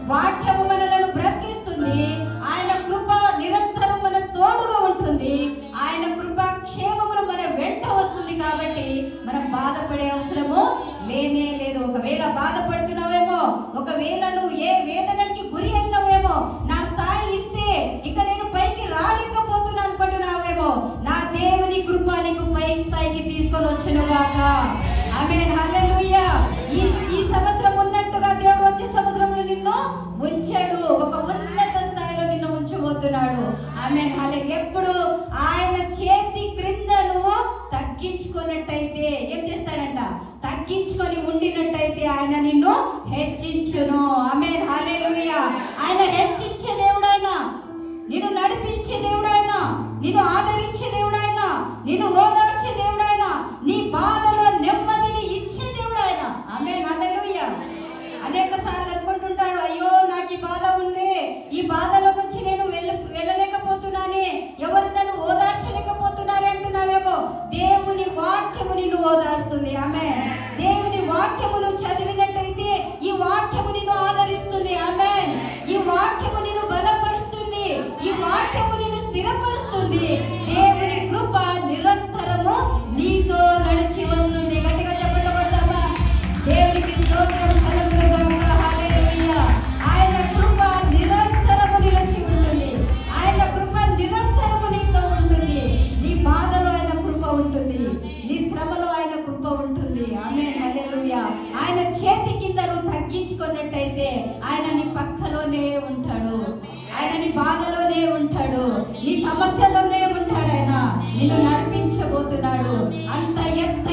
వాక్యము మనలను బ్రతికిస్తుంది. ఆయన కృప నిరంతరం మన తోడుగా ఉంటుంది. ఆయన కృప క్షేమములు మన వెంట వస్తుంది. కాబట్టి మనం బాధపడే అవసరము లేనే లేదు. ఒకవేళ బాధపడుతున్నావేమో, ఒకవేళ నువ్వు ఏ వేదనకి గురి అయినవేమో, నా స్థాయి ఇంతే, ఇక నేను పైకి రాలేకపోతున్నా అనుకుంటున్నావేమో, నా దేవుని కృప నీకు పై స్థాయికి తీసుకొని వచ్చునుగాక. ఆమేన్, హల్లెలూయా. ఈ సంవత్సరం ఉన్నట్టుగా దేవుడు వచ్చే సంవత్సరంలో నిన్ను ఉంచాడు. ఒక ఉన్నత స్థాయిలో నిన్ను ఉంచబోతున్నాడు. ఆమేన్, హల్లెలూయా. ఎప్పుడు ఆయన చేతి క్రింద నువ్వు తగ్గించుకున్నట్టయితే ఏం చేస్తాడంట? తగ్గించుకొని ఉండినట్టయితే ఆయన నిన్ను హెచ్చించును. ఆమేన్, హల్లెలూయా. ఆయన హెచ్చించే దేవుడైనా, నిన్ను నడిపించే దేవుడైనా, నిన్ను ఆదరించే దేవుడైనా, నిన్ను ఓదార్చే దేవుడైనా, నీ బాధలో నెమ్మదిని ఇచ్చే దేవుడైనా. ఆమేన్, హల్లెలూయా. అనేక సార్లు అనుకుంటుంటాడు, అయ్యో నాకు ఈ బాధ ఉంది, ఈ బాధలో నుంచి నేను వెళ్ళలేకపోతున్నానే, ఎవరు నన్ను ఓదార్చలేకపోతున్నారే అంటున్నావేమో. దేవుని వాక్యము నిన్ను ఓదార్స్తుంది. ఆమేన్. దేవుని వాక్యమును చదివినట్టయితే ఈ వాక్యము నిన్ను ఆదరిస్తుంది. ఆమేన్. ఈ వాక్యము నిన్ను బలపరుస్తుంది. ఈ వాక్యము నిన్ను స్థిరపరుస్తుంది. దేవుని కృప నిరంతరము నీతో నడిచి వస్తుంది. గట్టిగా చెప్పండి కొడతామా? దేవునికి స్తోత్రం కలుగునుగాక. హల్లెలూయా. ఆయన కృప నిరంతరము నిలిచి ఉంటుంది. ఆయన కృప నిరంతరము నీతో ఉంటుంది. నీ బాధలో ఆయన కృప ఉంటుంది. నీ శ్రమలో ఆయన కృప ఉంటుంది. ఆమేన్, హల్లెలూయా. ఆయన చేతి కింద నువ్వు తగ్గించుకున్నట్టయితే ఆయన నీ పక్కలోనే ఉంటాడు. ఆయన నీ బాధలోనే ఉంటాడు. నీ సమస్యలోనే ఉంటాడు. ఆయన నిన్ను నడిపించబోతున్నాడు.